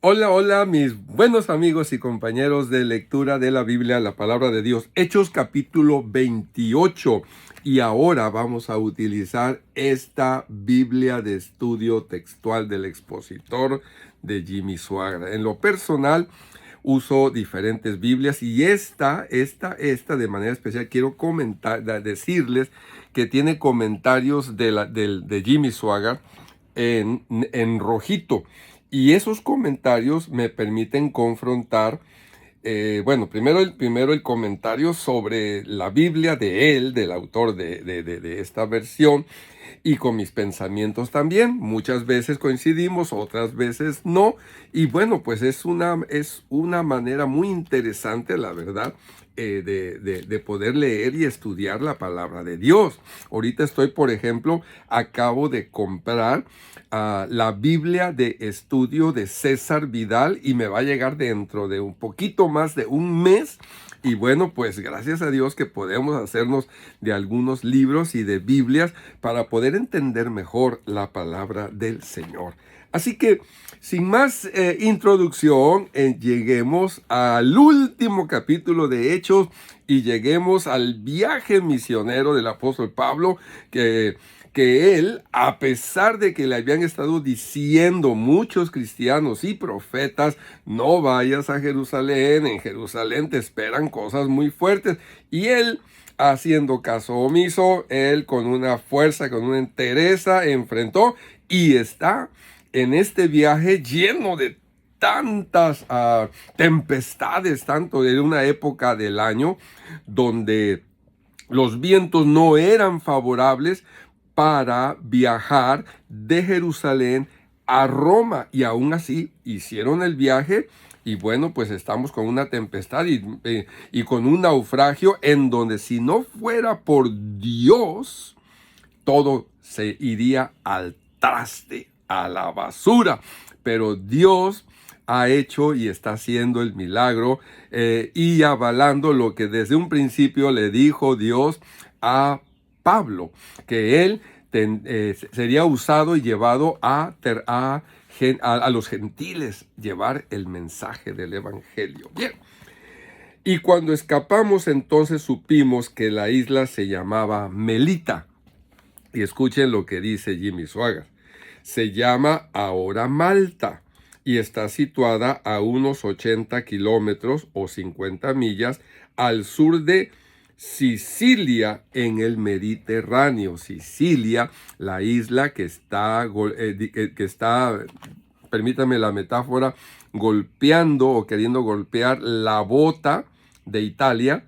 Hola, hola, mis buenos amigos y compañeros de lectura de la Biblia, la palabra de Dios. Hechos capítulo 28. Y ahora vamos a utilizar esta Biblia de estudio textual del expositor de Jimmy Swaggart. En lo personal, uso diferentes Biblias y esta de manera especial quiero decirles que tiene comentarios de Jimmy Swaggart en rojito. Y esos comentarios me permiten confrontar, primero el comentario sobre la Biblia de él, del autor de esta versión, y con mis pensamientos también. Muchas veces coincidimos, otras veces no. Y bueno, pues es una manera muy interesante, la verdad, de poder leer y estudiar la palabra de Dios. Ahorita estoy, por ejemplo, acabo de comprar la Biblia de estudio de César Vidal y me va a llegar dentro de un poquito más de un mes. Y bueno, pues gracias a Dios que podemos hacernos de algunos libros y de Biblias para poder entender mejor la palabra del Señor. Así que, sin más introducción, lleguemos al último capítulo de Hechos y lleguemos al viaje misionero del apóstol Pablo, que él, a pesar de que le habían estado diciendo muchos cristianos y profetas, no vayas a Jerusalén, en Jerusalén te esperan cosas muy fuertes, y él, haciendo caso omiso, él con una fuerza, con una entereza, enfrentó y está en este viaje lleno de tantas tempestades, tanto de una época del año donde los vientos no eran favorables para viajar de Jerusalén a Roma, y aún así hicieron el viaje. Y bueno, pues estamos con una tempestad y con un naufragio en donde, si no fuera por Dios, todo se iría al traste, a la basura. Pero Dios ha hecho y está haciendo el milagro y avalando lo que desde un principio le dijo Dios a Pablo, que él sería usado y llevado a los gentiles, llevar el mensaje del evangelio. Bien. Y cuando escapamos, entonces supimos que la isla se llamaba Melita. Y escuchen lo que dice Jimmy Swaggart. Se llama ahora Malta y está situada a unos 80 kilómetros o 50 millas al sur de Sicilia, en el Mediterráneo. Sicilia, la isla que está, permítame la metáfora, golpeando o queriendo golpear la bota de Italia,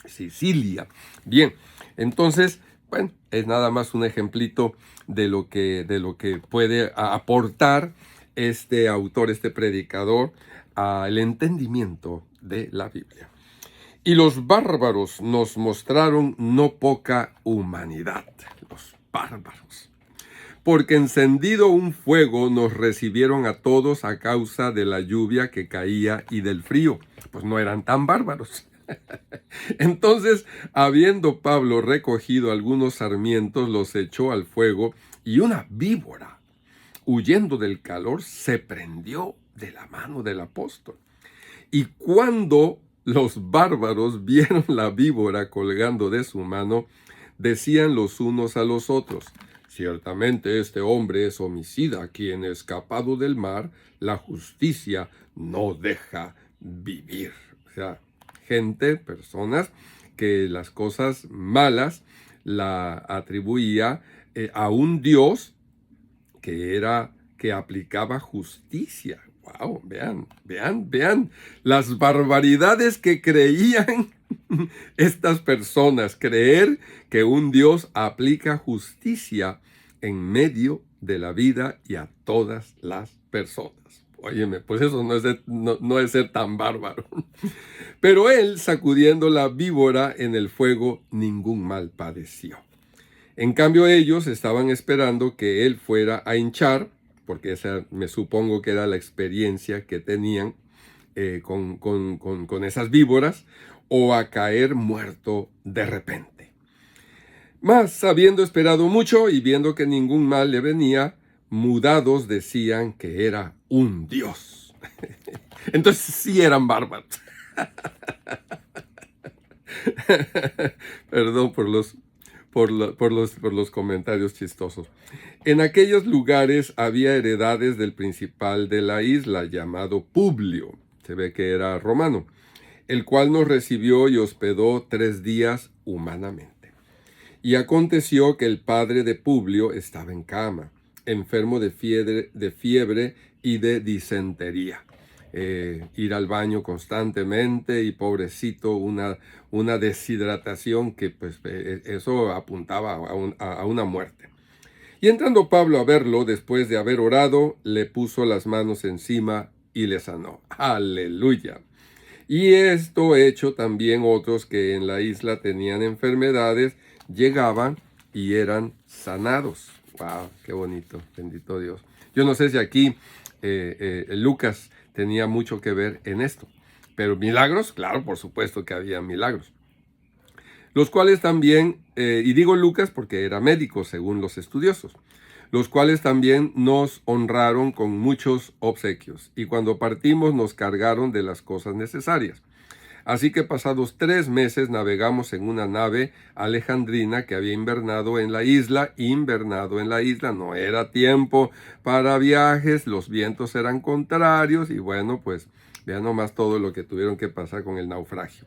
Sicilia. Bien, entonces, bueno, es nada más un ejemplito de lo que puede aportar este autor, este predicador, al entendimiento de la Biblia. Y los bárbaros nos mostraron no poca humanidad. Los bárbaros. Porque encendido un fuego nos recibieron a todos a causa de la lluvia que caía y del frío. Pues no eran tan bárbaros. Entonces, habiendo Pablo recogido algunos sarmientos, los echó al fuego, y una víbora, huyendo del calor, se prendió de la mano del apóstol. Y cuando los bárbaros vieron la víbora colgando de su mano, decían los unos a los otros: ciertamente este hombre es homicida, quien, escapado del mar, la justicia no deja vivir. O sea, personas que las cosas malas la atribuía a un Dios que aplicaba justicia. Wow, vean las barbaridades que creían estas personas, creer que un Dios aplica justicia en medio de la vida y a todas las personas. Óyeme, pues eso no es ser tan bárbaro. Pero él, sacudiendo la víbora en el fuego, ningún mal padeció. En cambio, ellos estaban esperando que él fuera a hinchar, porque esa me supongo que era la experiencia que tenían con esas víboras, o a caer muerto de repente. Mas, habiendo esperado mucho y viendo que ningún mal le venía, mudados decían que era un dios. Entonces sí eran bárbaros. Perdón por los comentarios chistosos. En aquellos lugares había heredades del principal de la isla, llamado Publio, se ve que era romano, el cual nos recibió y hospedó 3 días humanamente. Y aconteció que el padre de Publio estaba en cama, enfermo de fiebre y de disentería. Ir al baño constantemente y pobrecito, una deshidratación que pues eso apuntaba a una muerte. Y entrando Pablo a verlo, después de haber orado, le puso las manos encima y le sanó. ¡Aleluya! Y esto hecho también otros que en la isla tenían enfermedades, llegaban y eran sanados. ¡Wow! ¡Qué bonito! Bendito Dios. Yo no sé si aquí Lucas tenía mucho que ver en esto. Pero milagros, claro, por supuesto que había milagros. Los cuales también, y digo Lucas porque era médico según los estudiosos, los cuales también nos honraron con muchos obsequios, y cuando partimos nos cargaron de las cosas necesarias. Así que pasados 3 meses navegamos en una nave alejandrina que había invernado en la isla, no era tiempo para viajes, los vientos eran contrarios, y bueno, pues vean nomás todo lo que tuvieron que pasar con el naufragio,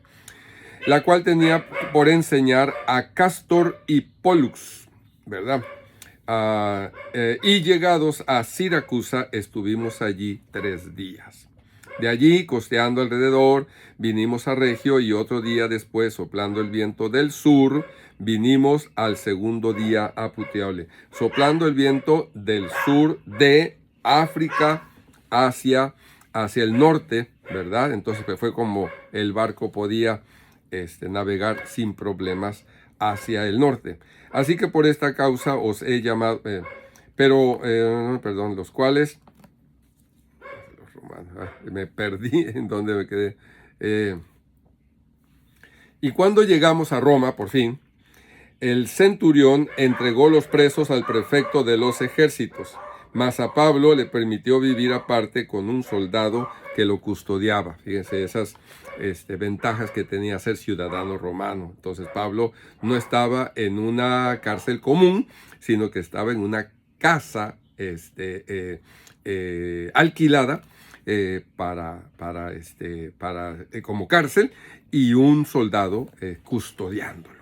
la cual tenía por enseñar a Cástor y Pólux, ¿verdad? Y llegados a Siracusa, estuvimos allí 3 días. De allí, costeando alrededor, vinimos a Regio, y otro día después, soplando el viento del sur, vinimos al segundo día a Puteoli. Soplando el viento del sur de África hacia el norte, ¿verdad? Entonces pues, fue como el barco podía navegar sin problemas hacia el norte. Así que por esta causa os he llamado, los cuales, los romanos, me perdí en donde me quedé. Y cuando llegamos a Roma, por fin, el centurión entregó los presos al prefecto de los ejércitos, mas a Pablo le permitió vivir aparte con un soldado que lo custodiaba. Fíjense esas ventajas que tenía ser ciudadano romano. Entonces Pablo no estaba en una cárcel común, sino que estaba en una casa alquilada como cárcel, y un soldado custodiándolo.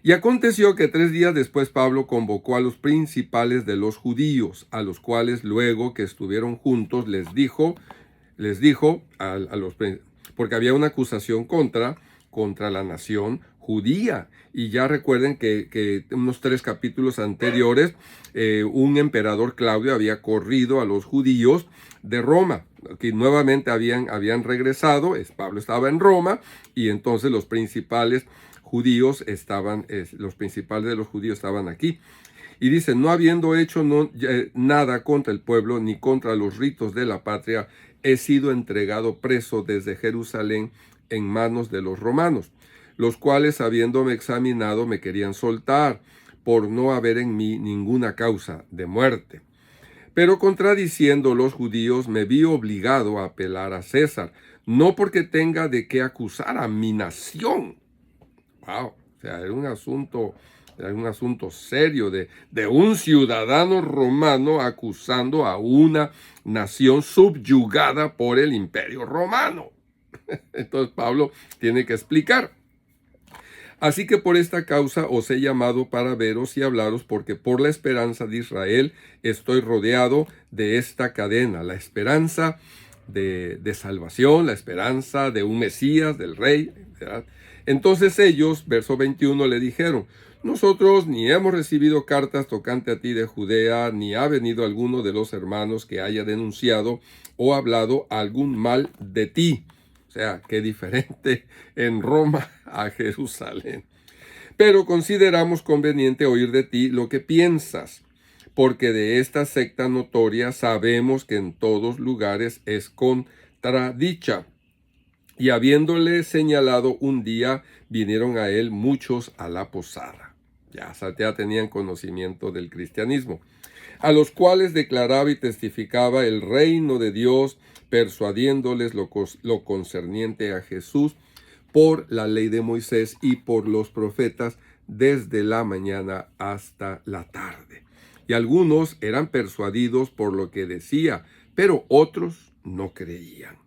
Y aconteció que 3 días después Pablo convocó a los principales de los judíos, a los cuales luego que estuvieron juntos les dijo porque había una acusación contra la nación judía. Y ya recuerden que unos 3 capítulos anteriores, un emperador Claudio había corrido a los judíos de Roma, que nuevamente habían regresado. Pablo estaba en Roma, y entonces los principales de los judíos estaban aquí. Y dice, no habiendo hecho nada contra el pueblo ni contra los ritos de la patria, he sido entregado preso desde Jerusalén en manos de los romanos, los cuales, habiéndome examinado, me querían soltar, por no haber en mí ninguna causa de muerte. Pero contradiciendo los judíos, me vi obligado a apelar a César, no porque tenga de qué acusar a mi nación. Wow, o sea, era un asunto serio de un ciudadano romano acusando a una nación subyugada por el imperio romano. Entonces Pablo tiene que explicar. Así que por esta causa os he llamado para veros y hablaros, porque por la esperanza de Israel estoy rodeado de esta cadena, la esperanza de salvación, la esperanza de un Mesías, del Rey, ¿verdad? Entonces ellos, verso 21, le dijeron, nosotros ni hemos recibido cartas tocante a ti de Judea, ni ha venido alguno de los hermanos que haya denunciado o hablado algún mal de ti. O sea, qué diferente en Roma a Jerusalén. Pero consideramos conveniente oír de ti lo que piensas, porque de esta secta notoria sabemos que en todos lugares es contradicha. Y habiéndole señalado un día, vinieron a él muchos a la posada. Ya tenían conocimiento del cristianismo. a los cuales declaraba y testificaba el reino de Dios, persuadiéndoles lo concerniente a Jesús por la ley de Moisés y por los profetas, desde la mañana hasta la tarde. Y algunos eran persuadidos por lo que decía, pero otros no creían.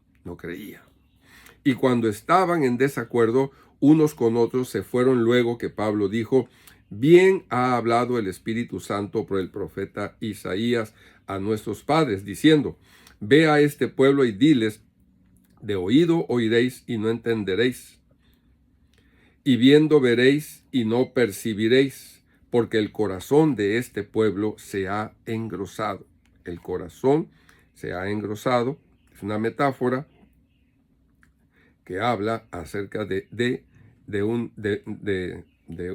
Y cuando estaban en desacuerdo unos con otros, se fueron luego que Pablo dijo: bien ha hablado el Espíritu Santo por el profeta Isaías a nuestros padres, diciendo: ve a este pueblo y diles, de oído oiréis y no entenderéis, y viendo veréis y no percibiréis, porque el corazón de este pueblo se ha engrosado. El corazón se ha engrosado es una metáfora que habla acerca de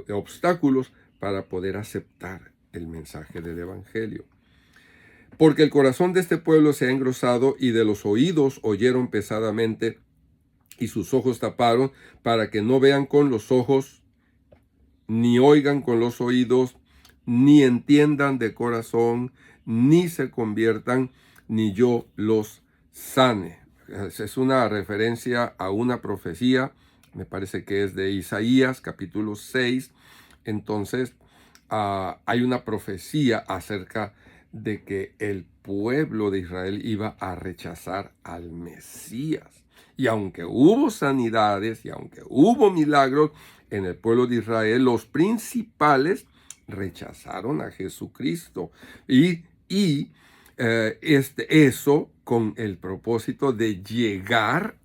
obstáculos para poder aceptar el mensaje del Evangelio. Porque el corazón de este pueblo se ha engrosado, y de los oídos oyeron pesadamente, y sus ojos taparon, para que no vean con los ojos, ni oigan con los oídos, ni entiendan de corazón, ni se conviertan, ni yo los sane. Es una referencia a una profecía, me parece que es de Isaías, capítulo 6. Entonces, hay una profecía acerca de que el pueblo de Israel iba a rechazar al Mesías. Y aunque hubo sanidades y aunque hubo milagros en el pueblo de Israel, los principales rechazaron a Jesucristo. Eso con el propósito de llegar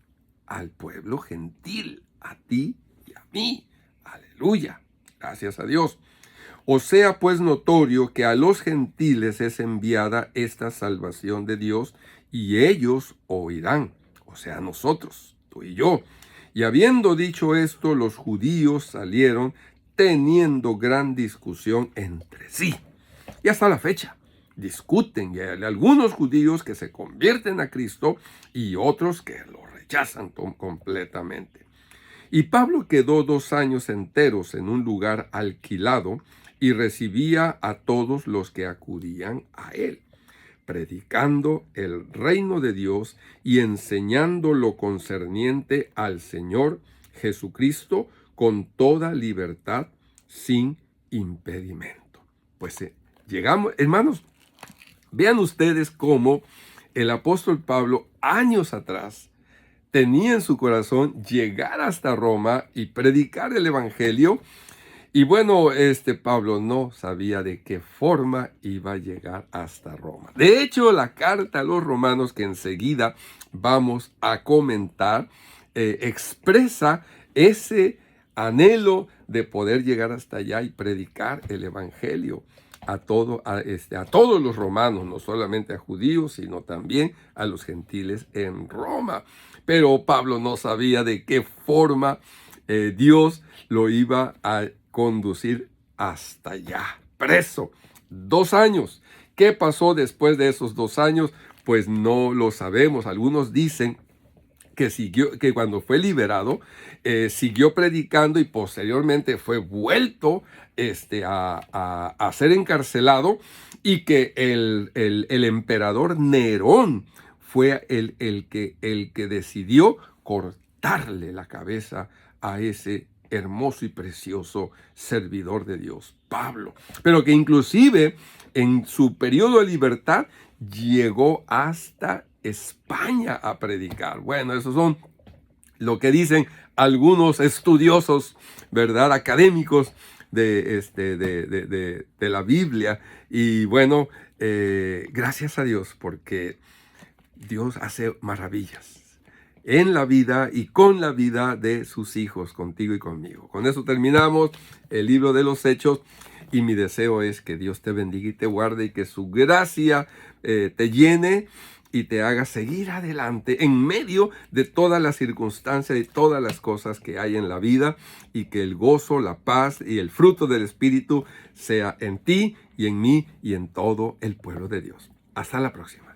al pueblo gentil, a ti y a mí. Aleluya. Gracias a Dios. O sea, pues, notorio que a los gentiles es enviada esta salvación de Dios, y ellos oirán, o sea, nosotros, tú y yo. Y habiendo dicho esto, los judíos salieron teniendo gran discusión entre sí. Y hasta la fecha discuten, y hay algunos judíos que se convierten a Cristo y otros que lo rechazan completamente. Y Pablo quedó 2 años enteros en un lugar alquilado y recibía a todos los que acudían a él, predicando el reino de Dios y enseñando lo concerniente al Señor Jesucristo con toda libertad, sin impedimento. Pues llegamos, hermanos, vean ustedes cómo el apóstol Pablo, años atrás, tenía en su corazón llegar hasta Roma y predicar el Evangelio. Y bueno, Pablo no sabía de qué forma iba a llegar hasta Roma. De hecho, la carta a los romanos, que enseguida vamos a comentar, expresa ese anhelo de poder llegar hasta allá y predicar el Evangelio a todos los romanos, no solamente a judíos, sino también a los gentiles en Roma. Pero Pablo no sabía de qué forma Dios lo iba a conducir hasta allá, preso. 2 años. ¿Qué pasó después de esos 2 años? Pues no lo sabemos. Algunos dicen que cuando fue liberado, siguió predicando y posteriormente fue vuelto a ser encarcelado, y que el emperador Nerón fue el que decidió cortarle la cabeza a ese hermoso y precioso servidor de Dios, Pablo. Pero que inclusive en su periodo de libertad llegó hasta España a predicar. Bueno, esos son lo que dicen algunos estudiosos, ¿verdad?, académicos de la Biblia. Y bueno, gracias a Dios, porque Dios hace maravillas en la vida y con la vida de sus hijos, contigo y conmigo. Con eso terminamos el libro de los Hechos, y mi deseo es que Dios te bendiga y te guarde, y que su gracia te llene y te haga seguir adelante en medio de todas las circunstancias y todas las cosas que hay en la vida, y que el gozo, la paz y el fruto del Espíritu sea en ti y en mí y en todo el pueblo de Dios. Hasta la próxima.